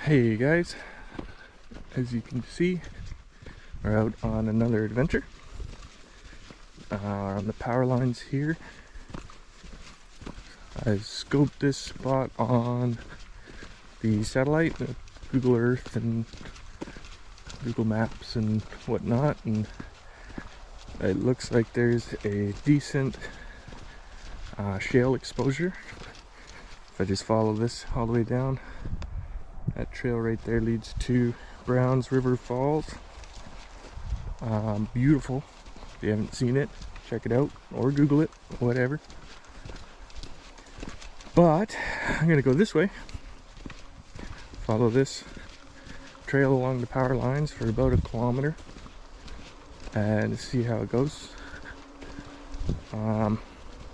Hey guys, as you can see, we're out on another adventure. On the power lines here. I scoped this spot on the satellite, Google Earth and Google Maps and whatnot, and it looks like there's a decent shale exposure. If I just follow this all the way down, that trail right there leads to Browns River Falls. Beautiful. If you haven't seen it, check it out or Google it, whatever. But I'm gonna go this way, follow this trail along the power lines for about 1 kilometer and see how it goes.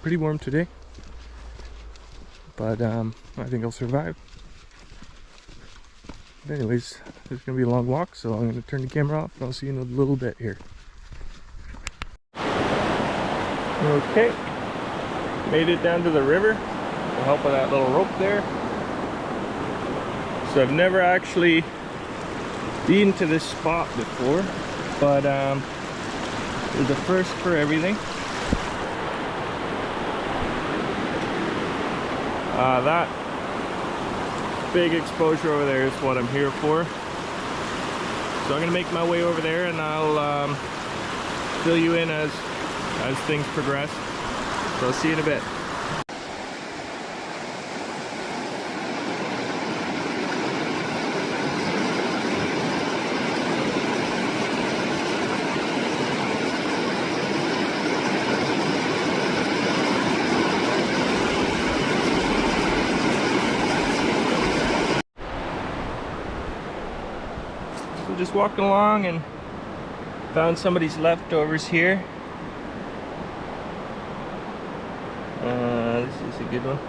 Pretty warm today, but I think I'll survive. But anyways, it's gonna be a long walk, so I'm gonna turn the camera off and I'll see you in a little bit here. Okay, made it down to the river with help of that little rope there. So I've never actually been to this spot before, but it's a first for everything. That big exposure over there is what I'm here for. So I'm gonna make my way over there and I'll fill you in as things progress. So I'll see you in a bit. So just walking along and found somebody's leftovers here. This is a good one.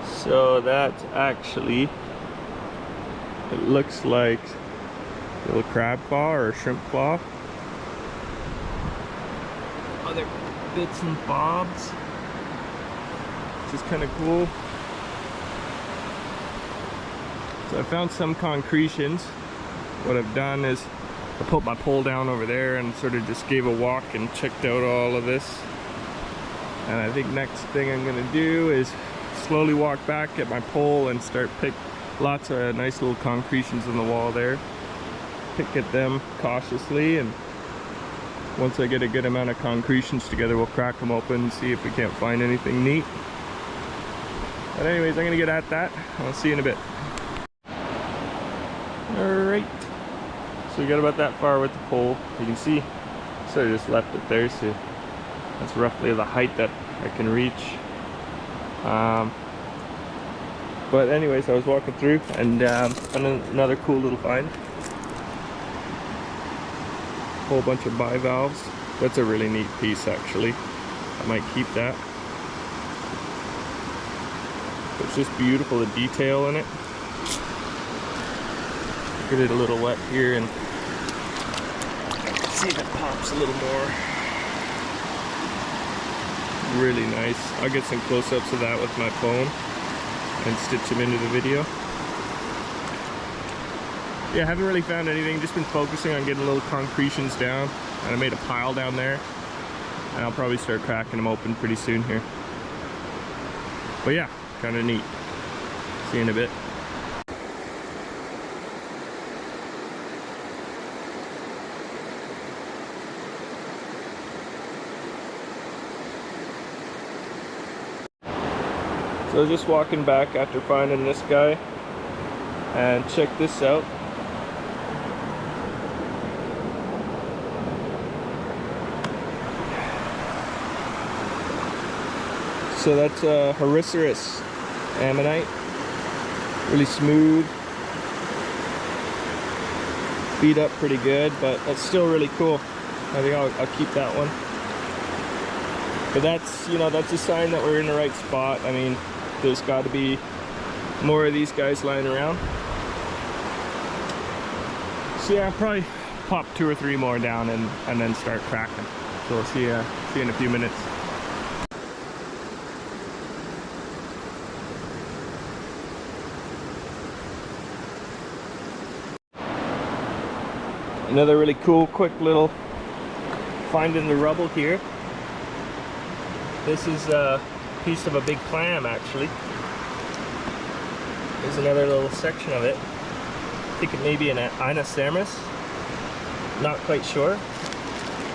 So that's actually, it looks like a little crab claw or a shrimp claw. Other bits and bobs, which is kind of cool. So I found some concretions. What I've done is I put my pole down over there and sort of just gave a walk and checked out all of this. And I think next thing I'm gonna do is slowly walk back, get my pole and start pick lots of nice little concretions on the wall there. Pick at them cautiously, and once I get a good amount of concretions together, we'll crack them open and see if we can't find anything neat. But anyways, I'm gonna get at that. I'll see you in a bit. Alright, so we got about that far with the pole. You can see, so I just left it there, so that's roughly the height that I can reach. But anyways, I was walking through and found another cool little find. Whole bunch of bivalves. That's a really neat piece actually. I might keep that. It's just beautiful, the detail in it. Get it a little wet here and see if it pops a little more. Really nice. I'll get some close-ups of that with my phone and stitch them into the video. Yeah, I haven't really found anything, just been focusing on getting little concretions down, and I made a pile down there and I'll probably start cracking them open pretty soon here. But yeah, kind of neat. See you in a bit. So I was just walking back after finding this guy, and check this out. So that's a Harricerus ammonite, really smooth, beat up pretty good, but that's still really cool. I think I'll keep that one. But that's, you know, that's a sign that we're in the right spot. I mean, there's got to be more of these guys lying around. So yeah, I'll probably pop 2 or 3 more down and then start cracking. So we'll see you in a few minutes. Another really cool, quick little find in the rubble here. This is a piece of a big clam, actually. There's another little section of it. I think it may be an inoceros. Not quite sure.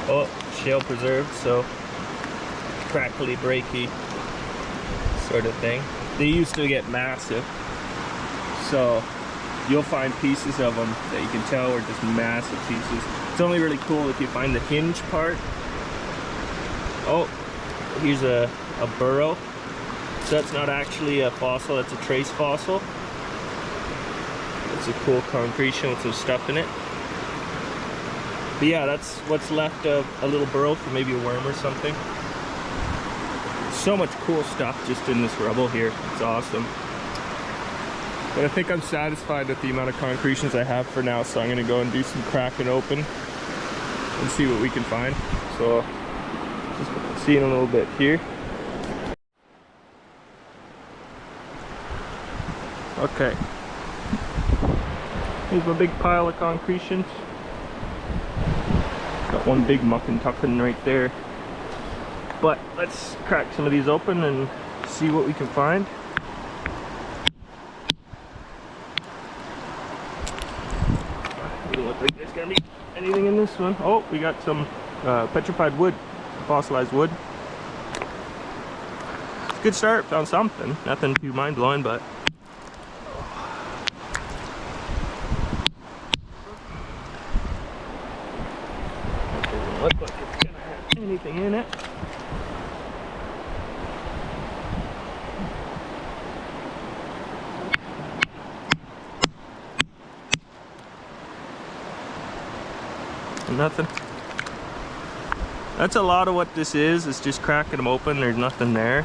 Oh, shale preserved, so crackly, breaky sort of thing. They used to get massive, so you'll find pieces of them that you can tell are just massive pieces. It's only really cool if you find the hinge part. Oh, here's a burrow. So that's not actually a fossil, that's a trace fossil. It's a cool concretion with some stuff in it. But yeah, that's what's left of a little burrow for maybe a worm or something. So much cool stuff just in this rubble here. It's awesome. But I think I'm satisfied with the amount of concretions I have for now, so I'm gonna go and do some cracking open and see what we can find. So just see in a little bit here. Okay. Here's a big pile of concretions. Got one big muffin tuffin right there. But let's crack some of these open and see what we can find. Doesn't look like there's gonna be anything in this one. Oh, we got some petrified wood, fossilized wood. Good start, found something. Nothing too mind-blowing, but doesn't look like it's gonna have anything in it. Nothing. That's a lot of what this is. It's just cracking them open. There's nothing there.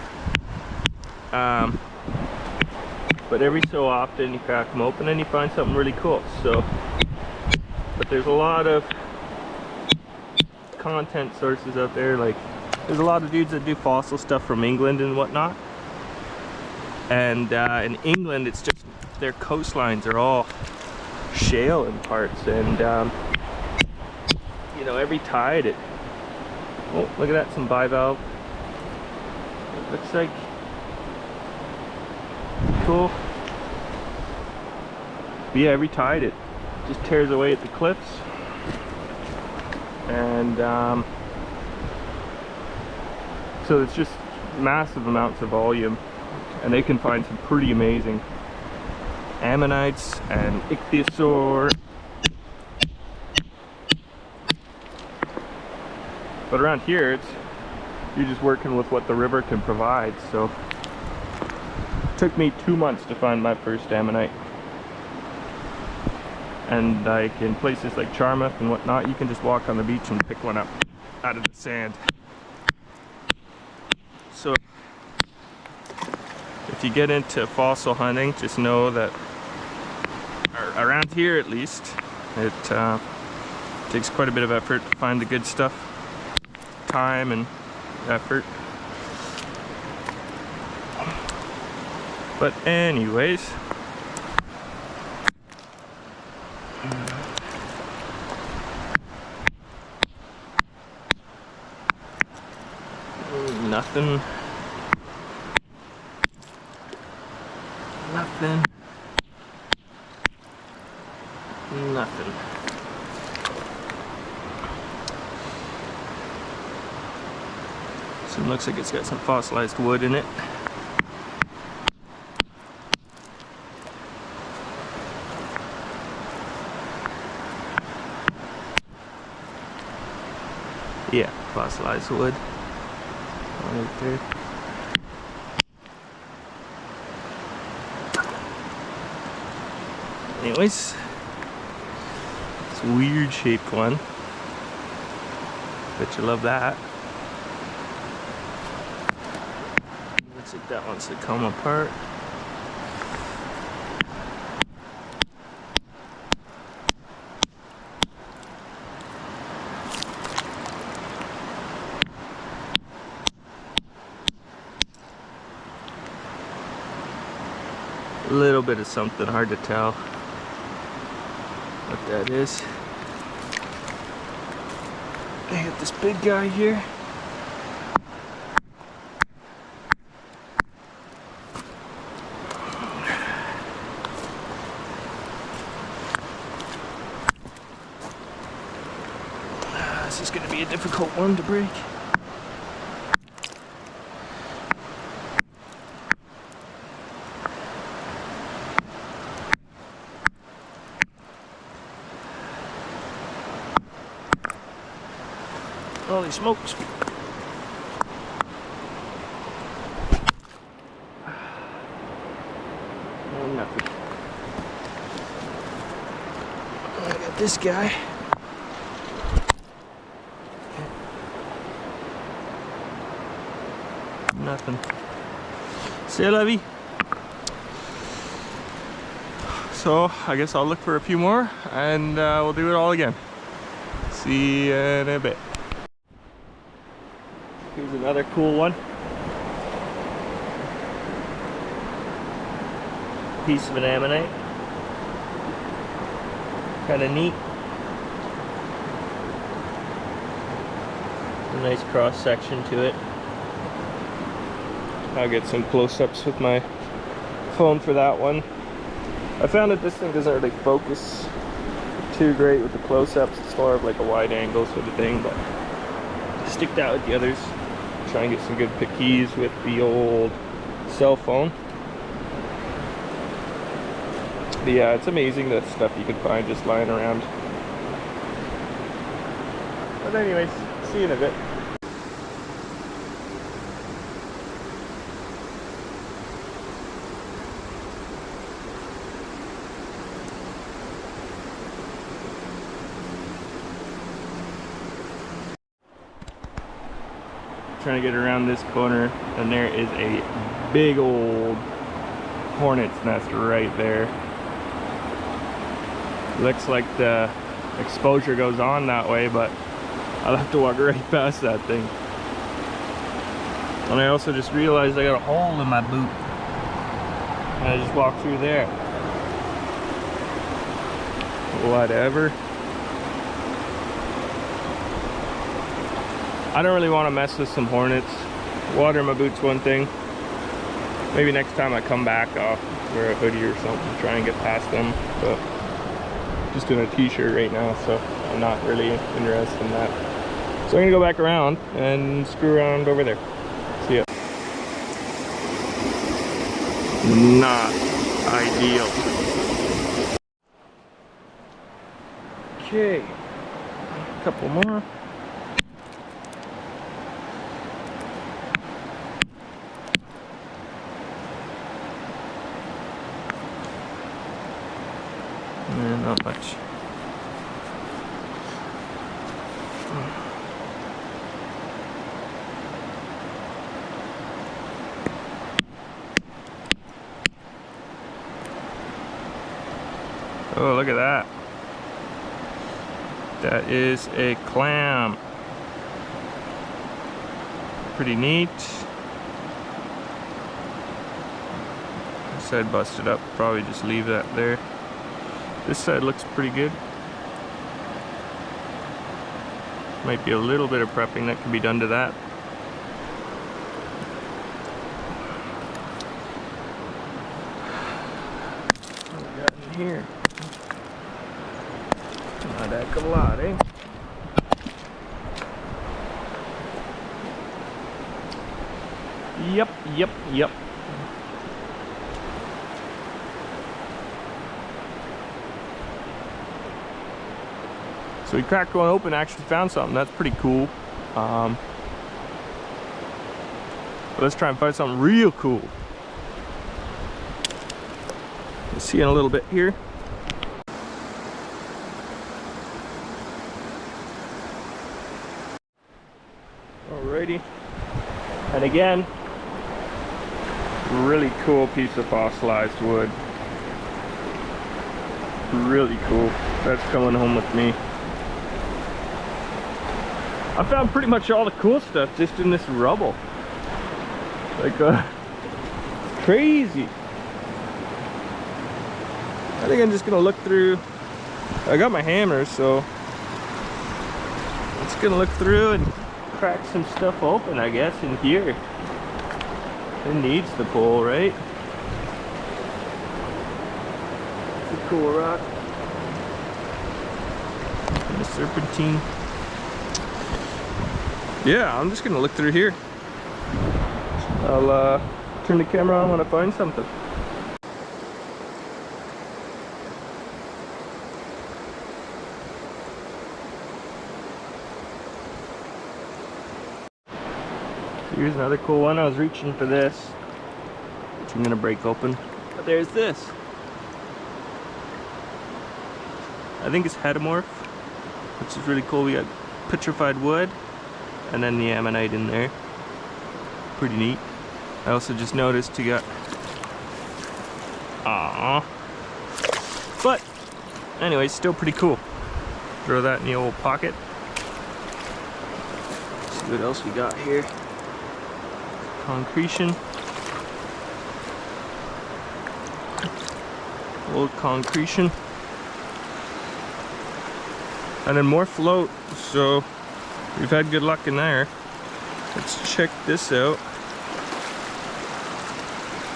But every so often you crack them open and you find something really cool. So, but there's a lot of content sources out there. Like, there's a lot of dudes that do fossil stuff from England and whatnot. And in England, it's just their coastlines are all shale in parts, and you know, every tide it. Oh, look at that, some bivalve. It looks like cool. But yeah, every tide it just tears away at the cliffs, and so it's just massive amounts of volume, and they can find some pretty amazing ammonites and ichthyosaur. But around here, you're just working with what the river can provide. So it took me 2 months to find my first ammonite. And like in places like Charmouth and whatnot, you can just walk on the beach and pick one up out of the sand. So if you get into fossil hunting, just know that around here at least, it takes quite a bit of effort to find the good stuff. Time and effort. But anyways, nothing. So it looks like it's got some fossilized wood in it. Yeah, fossilized wood. Right there. Anyways, it's a weird shaped one. Bet you love that. Looks like that wants to come apart. A little bit of something, hard to tell what that is. I hit this big guy here. This is going to be a difficult one to break. Holy smokes. Oh, nothing. I got this guy. Nothing. C'est la vie. So I guess I'll look for a few more and we'll do it all again. See you in a bit. Here's another cool one. Piece of an ammonite. Kind of neat. A nice cross section to it. I'll get some close-ups with my phone for that one. I found that this thing doesn't really focus too great with the close-ups. It's more of like a wide angle sort of thing, but stick that with the others. Try and get some good pickies with the old cell phone. But yeah, it's amazing that stuff you can find just lying around. But anyways, see you in a bit. Trying to get around this corner, and there is a big old hornet's nest right there. Looks like the exposure goes on that way, but I'll have to walk right past that thing. And I also just realized I got a hole in my boot, and I just walked through there. Whatever. I don't really want to mess with some hornets. Water in my boots one thing. Maybe next time I come back I'll wear a hoodie or something, try and get past them. But just doing a t-shirt right now, so I'm not really interested in that. So I'm gonna go back around and screw around over there. See ya. Not ideal. Okay, a couple more. Not much. Oh, look at that. That is a clam. Pretty neat. This side busted up, probably just leave that there. This side looks pretty good. Might be a little bit of prepping that can be done to that. What we got in here? Not a heck of a lot, eh? Yep. So we cracked one open, actually found something. That's pretty cool. But let's try and find something real cool. We'll see in a little bit here. Alrighty. And again, really cool piece of fossilized wood. Really cool. That's coming home with me. I found pretty much all the cool stuff just in this rubble. Like, crazy. I think I'm just gonna look through. I got my hammer, so It's gonna look through and crack some stuff open, I guess, in here. It needs the pole, right? It's a cool rock. And the serpentine. Yeah, I'm just gonna look through here. I'll turn the camera on when I find something. Here's another cool one. I was reaching for this, which I'm gonna break open. But there's this. I think it's heteromorph, which is really cool. We got petrified wood and then the ammonite in there. Pretty neat. I also just noticed you got but anyway, still pretty cool. Throw that in the old pocket. See what else we got here. Concretion. Old concretion. And then more float, so we've had good luck in there. Let's check this out.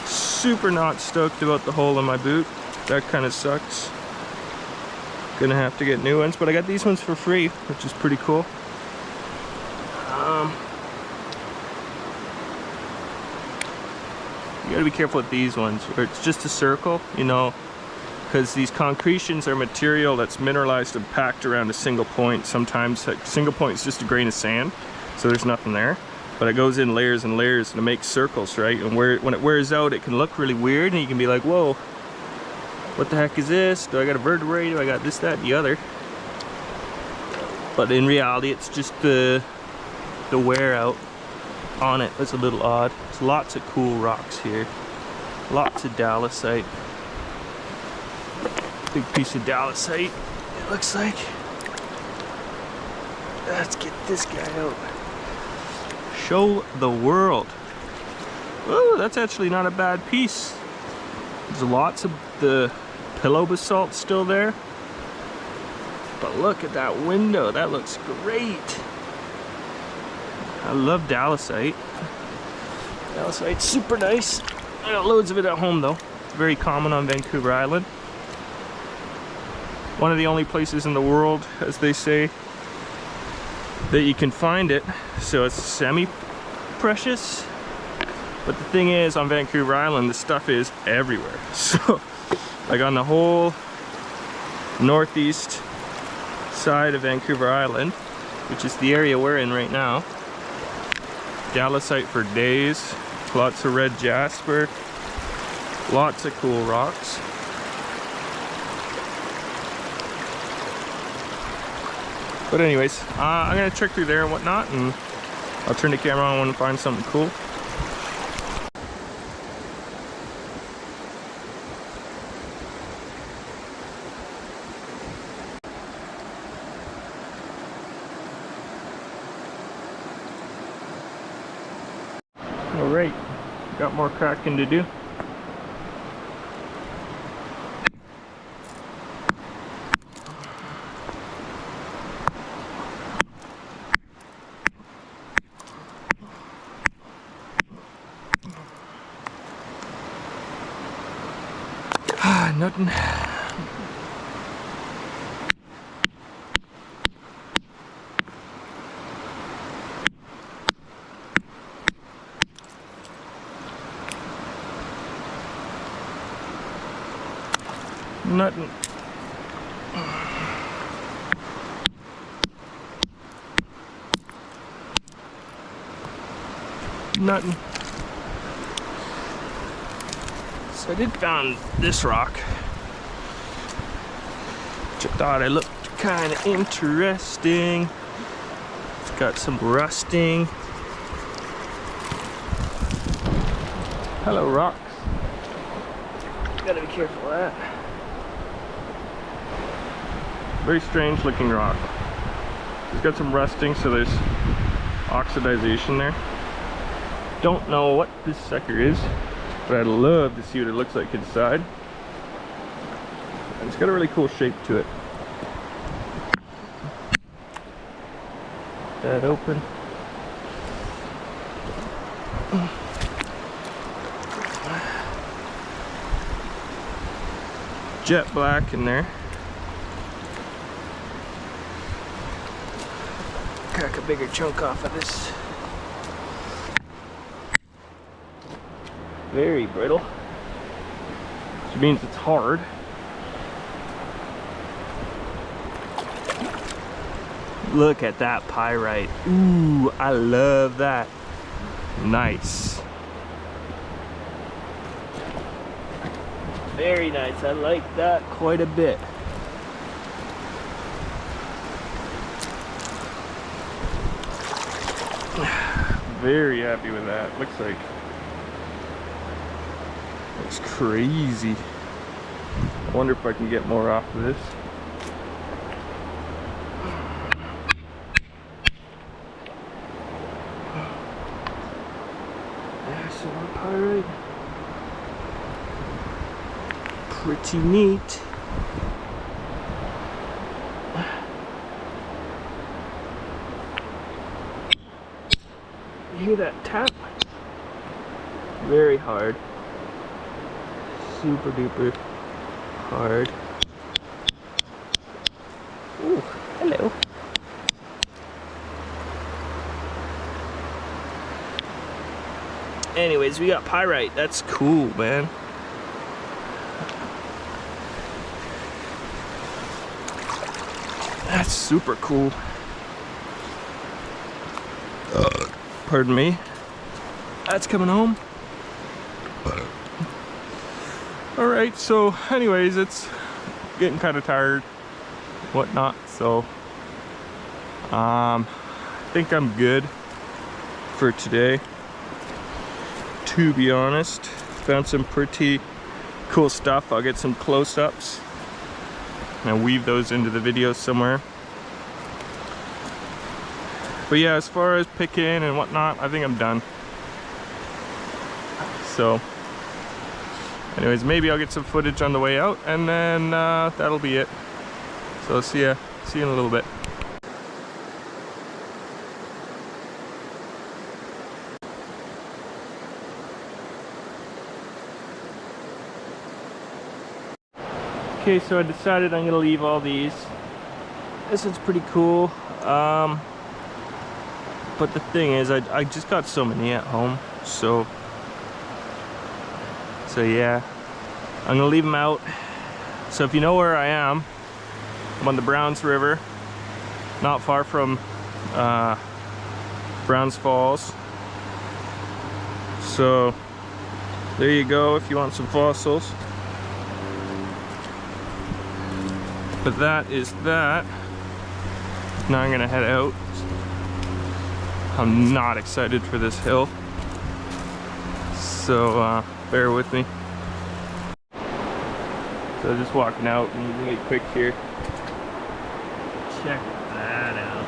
Super not stoked about the hole in my boot. That kind of sucks. Gonna have to get new ones, but I got these ones for free, which is pretty cool. You gotta be careful with these ones, where it's just a circle, you know, because these concretions are material that's mineralized and packed around a single point. Sometimes a single point is just a grain of sand, so there's nothing there. But it goes in layers and layers and it makes circles, right? And when it wears out, it can look really weird and you can be like, whoa, what the heck is this? Do I got a vertebrae? Do I got this, that, and the other? But in reality, it's just the wear out on it. It's a little odd. There's lots of cool rocks here. Lots of dalasite. Big piece of dalasite, it looks like. Let's get this guy out. Show the world. Oh, that's actually not a bad piece. There's lots of the pillow basalt still there. But look at that window, that looks great. I love dalasite. Dalasite's super nice. I got loads of it at home though. It's very common on Vancouver Island. One of the only places in the world, as they say, that you can find it. So it's semi-precious. But the thing is, on Vancouver Island, the stuff is everywhere. So, like on the whole northeast side of Vancouver Island, which is the area we're in right now, dalasite for days, lots of red jasper, lots of cool rocks. But anyways, I'm gonna check through there and whatnot, and I'll turn the camera on when I find something cool. Alright, got more cracking to do. Nothing. Nothing. Nothing. So I did found this rock, which I thought it looked kind of interesting. It's got some rusting. Hello, rocks. Gotta be careful of that. Very strange looking rock. It's got some rusting, so there's oxidization there. Don't know what this sucker is, but I'd love to see what it looks like inside. And it's got a really cool shape to it. that open. Jet black in there. Crack a bigger chunk off of this. Very brittle, which means it's hard. Look at that pyrite. Ooh, I love that. Nice. Very nice. I like that quite a bit. Very happy with that. Looks crazy. I wonder if I can get more off of this. Yeah, some more pyrite. Pretty neat. You hear that tap? Very hard. Super duper hard. Ooh, hello. Anyways, we got pyrite. That's cool, man. That's super cool. Pardon me. That's coming home. Alright, so anyways, it's getting kind of tired, whatnot, so I think I'm good for today, to be honest. Found some pretty cool stuff. I'll get some close-ups and I'll weave those into the video somewhere. But yeah, as far as picking and whatnot, I think I'm done. So anyways, maybe I'll get some footage on the way out, and then that'll be it. So see you in a little bit. Okay, so I decided I'm gonna leave all these. This is pretty cool. But the thing is, I just got so many at home, so yeah, I'm gonna leave them out. So if you know where I am, I'm on the Browns River, not far from Browns Falls. So there you go if you want some fossils. But that is that. Now I'm gonna head out. I'm not excited for this hill, so bear with me. So just walking out and using it quick here. Check that out.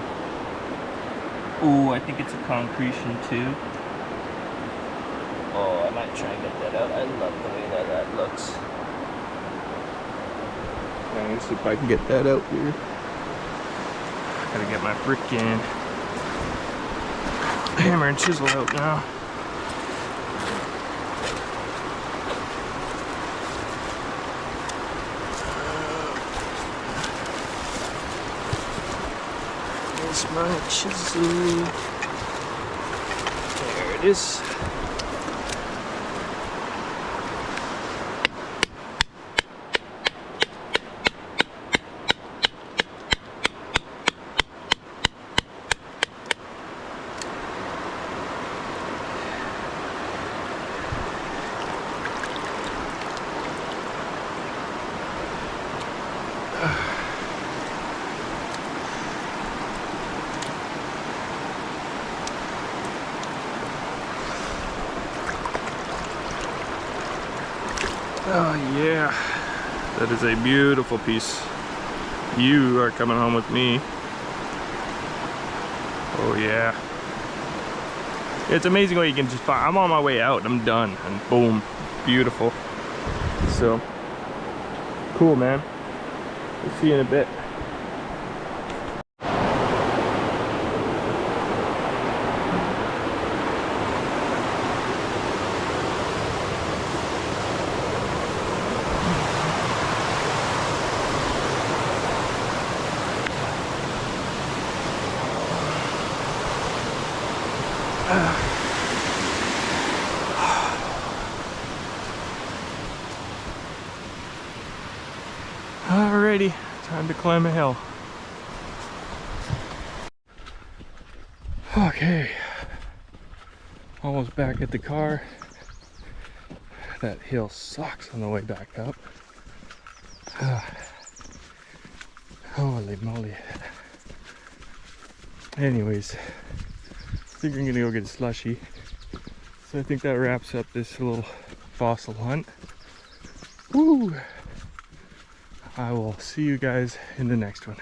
Ooh, I think it's a concretion too. Oh, I might try and get that out. I love the way that looks. I'm gonna see if I can get that out here. Gotta get my frickin' hammer and chisel out now. There's my chisel. There it is. Oh yeah, that is a beautiful piece. You are coming home with me. Oh yeah. It's amazing what you can just find. I'm on my way out, I'm done, and boom, beautiful. So, cool, man. We'll see you in a bit. Alrighty, time to climb a hill. Okay, almost back at the car. That hill sucks on the way back up. Holy moly. Anyways, I think I'm gonna go get a slushie. So I think that wraps up this little fossil hunt. Woo! I will see you guys in the next one.